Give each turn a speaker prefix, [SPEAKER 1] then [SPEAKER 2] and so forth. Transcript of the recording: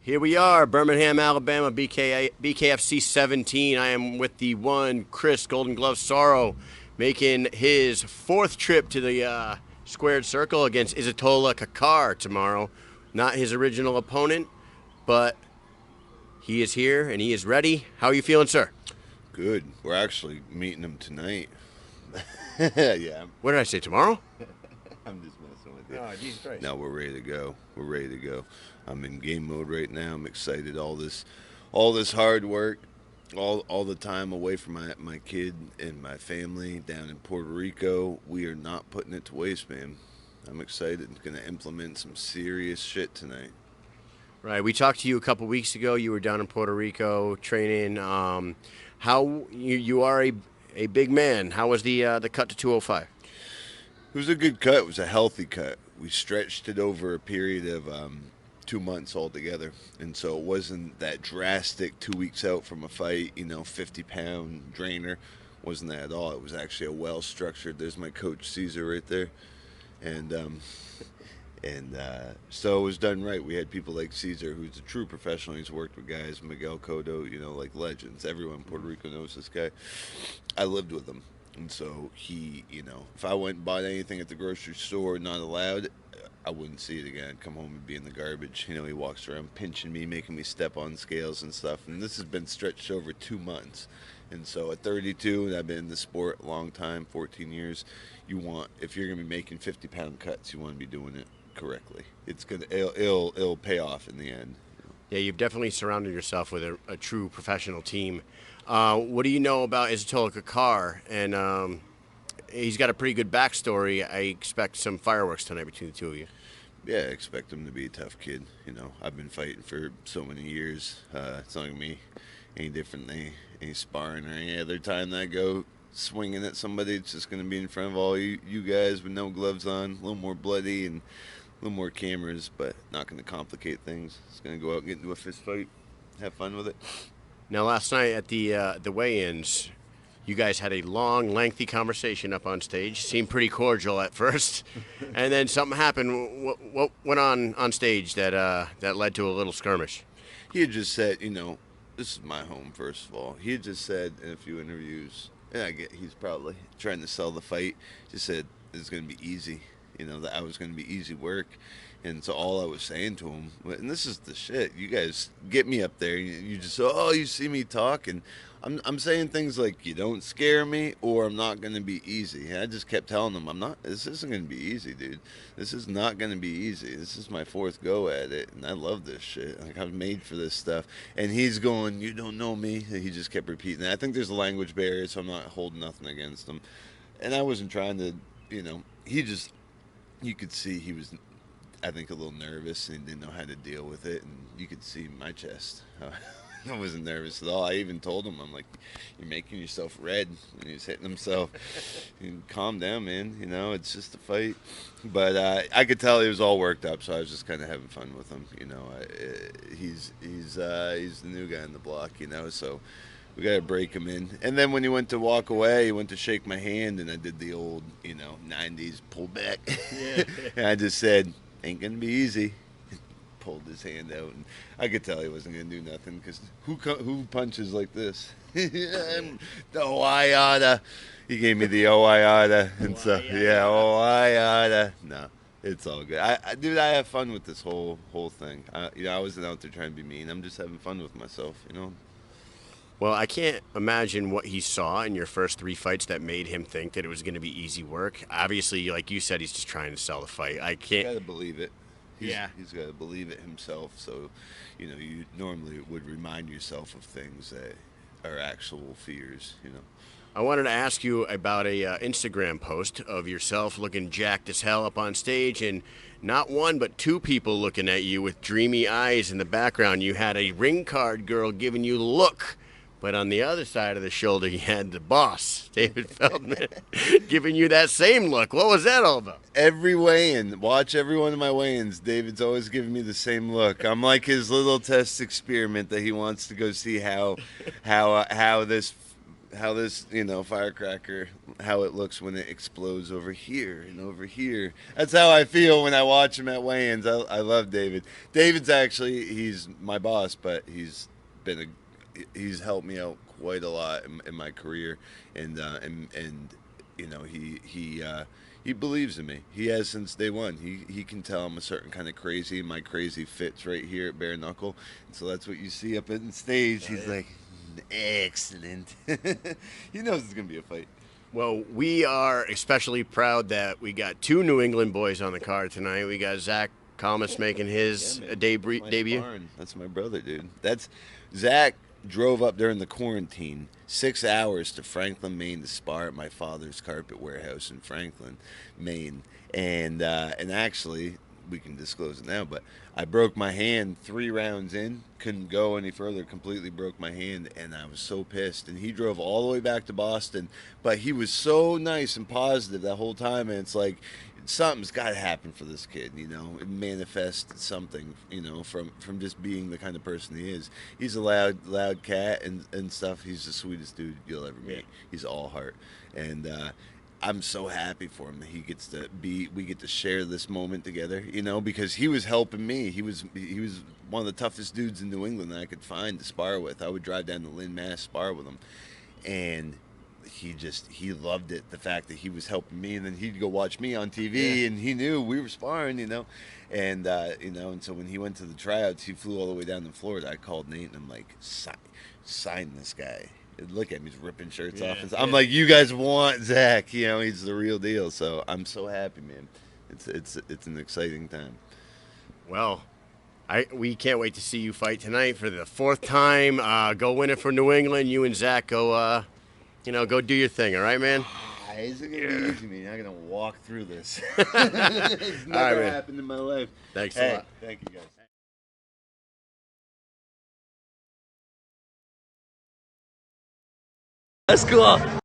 [SPEAKER 1] Here we are, Birmingham, Alabama, BKFC 17. I am with the one Chris Golden Glove Sarro, making his fourth trip to the squared circle against Ezatullah Kakar tomorrow. Not his original opponent, but he is here and he is ready. How are you feeling, sir?
[SPEAKER 2] Good. We're actually meeting him tonight. Yeah.
[SPEAKER 1] What did I say, tomorrow?
[SPEAKER 2] I'm just messing with you.
[SPEAKER 1] Oh, Jesus Christ.
[SPEAKER 2] No, we're ready to go. We're ready to go. I'm in game mode right now. I'm excited. All this hard work, all the time away from my kid and my family down in Puerto Rico. We are not putting it to waste, man. I'm excited. I'm going to implement some serious shit tonight.
[SPEAKER 1] Right. We talked to you a couple weeks ago. You were down in Puerto Rico training. How you are a big man. How was the cut to 205?
[SPEAKER 2] It was a good cut. It was a healthy cut. We stretched it over a period of 2 months altogether, and so it wasn't that drastic 2 weeks out from a fight, 50-pound drainer. Wasn't that at all. It was actually a well-structured, there's my coach Caesar right there, and so it was done right. We had people like Caesar, who's a true professional. He's worked with guys, Miguel Cotto, like legends. Everyone in Puerto Rico knows this guy. I lived with him, and so he, if I went and bought anything at the grocery store not allowed, I wouldn't see it again. I'd come home and be in the garbage. He walks around pinching me, making me step on scales and stuff. And this has been stretched over 2 months. And so at 32, and I've been in the sport a long time, 14 years, if you're going to be making 50-pound cuts, you want to be doing it correctly. It'll pay off in the end.
[SPEAKER 1] Yeah, you've definitely surrounded yourself with a true professional team. What do you know about Ezatullah Kakar? And he's got a pretty good backstory. I expect some fireworks tonight between the two of you.
[SPEAKER 2] Yeah, I expect him to be a tough kid. I've been fighting for so many years. It's not going to be any different than any sparring or any other time that I go swinging at somebody. It's just going to be in front of all you guys with no gloves on, a little more bloody and a little more cameras, but not going to complicate things. It's going to go out and get into a fist fight, have fun with it.
[SPEAKER 1] Now, last night at the weigh-ins, you guys had a long, lengthy conversation up on stage. Seemed pretty cordial at first, and then something happened. What went on stage that led to a little skirmish?
[SPEAKER 2] He had just said, this is my home, first of all. He had just said in a few interviews, and I get he's probably trying to sell the fight, just said it's going to be easy, that I was going to be easy work. And so all I was saying to him, and this is the shit, you guys get me up there, you just, you see me talk, and I'm saying things like, you don't scare me, or I'm not going to be easy. And I just kept telling him, this isn't going to be easy, dude. This is not going to be easy. This is my fourth go at it, and I love this shit. Like, I'm made for this stuff. And he's going, you don't know me. And he just kept repeating that. I think there's a language barrier, so I'm not holding nothing against him. And I wasn't trying to, you could see he was, I think, a little nervous and didn't know how to deal with it. And you could see my chest. I wasn't nervous at all. I even told him, I'm like, you're making yourself red. And he was hitting himself. Calm down, man. It's just a fight. But I could tell he was all worked up, so I was just kind of having fun with him. He's the new guy on the block, so we got to break him in. And then when he went to walk away, he went to shake my hand, and I did the old, 90s pull back. Yeah. And I just said, ain't going to be easy. Pulled his hand out, and I could tell he wasn't going to do nothing, because who punches like this? The I oughta. He gave me the I oughta, and so I oughta. No, it's all good. Dude, I have fun with this whole thing. I wasn't out there trying to be mean. I'm just having fun with myself,
[SPEAKER 1] Well, I can't imagine what he saw in your first 3 fights that made him think that it was going to be easy work. Obviously, like you said, he's just trying to sell the fight. I can't.
[SPEAKER 2] You gotta believe it. He's got to believe it himself. So, you normally would remind yourself of things that are actual fears,
[SPEAKER 1] I wanted to ask you about a Instagram post of yourself looking jacked as hell up on stage, and not one but 2 people looking at you with dreamy eyes in the background. You had a ring card girl giving you the look, but on the other side of the shoulder, you had the boss, David Feldman, giving you that same look. What was that all about?
[SPEAKER 2] Every weigh-in, watch every one of my weigh-ins, David's always giving me the same look. I'm like his little test experiment that he wants to go see how this how this, firecracker, how it looks when it explodes over here and over here. That's how I feel when I watch him at weigh-ins. I love David. David's actually, he's my boss, but he's helped me out quite a lot in my career, and he believes in me. He has since day one. He can tell I'm a certain kind of crazy. My crazy fits right here at bare knuckle, and so that's what you see up on stage. He's like, excellent. He knows it's gonna be a fight.
[SPEAKER 1] Well, we are especially proud that we got two New England boys on the card tonight. We got Zach Calmus making his debut.
[SPEAKER 2] That's my brother, dude. That's Zach drove up during the quarantine 6 hours to Franklin, Maine to spar at my father's carpet warehouse in Franklin, Maine. And actually, we can disclose it now, but I broke my hand 3 rounds in, couldn't go any further, completely broke my hand, and I was so pissed. And he drove all the way back to Boston, but he was so nice and positive that whole time, and it's like, something's got to happen for this kid, it manifests something, from just being the kind of person he is. He's a loud cat and stuff. He's the sweetest dude you'll ever meet. He's all heart, and I'm so happy for him that we get to share this moment together, because he was helping me. He was one of the toughest dudes in New England that I could find to spar with. I would drive down to Lynn, Mass, spar with him, and he loved it, the fact that he was helping me, and then he'd go watch me on TV, and he knew we were sparring, and so when he went to the tryouts, he flew all the way down to Florida. I called Nate, and I'm like, sign this guy. Look at me, he's ripping shirts off. I'm like, you guys want Zach, he's the real deal. So I'm so happy, man. It's an exciting time.
[SPEAKER 1] Well, we can't wait to see you fight tonight for the 4th time. Go win it for New England. You and Zach go go do your thing, all right, man?
[SPEAKER 2] It's going to be easy, man. I'm going to walk through this. It's never happened in my life.
[SPEAKER 1] Thanks a lot.
[SPEAKER 2] Thank you, guys.
[SPEAKER 3] Let's go.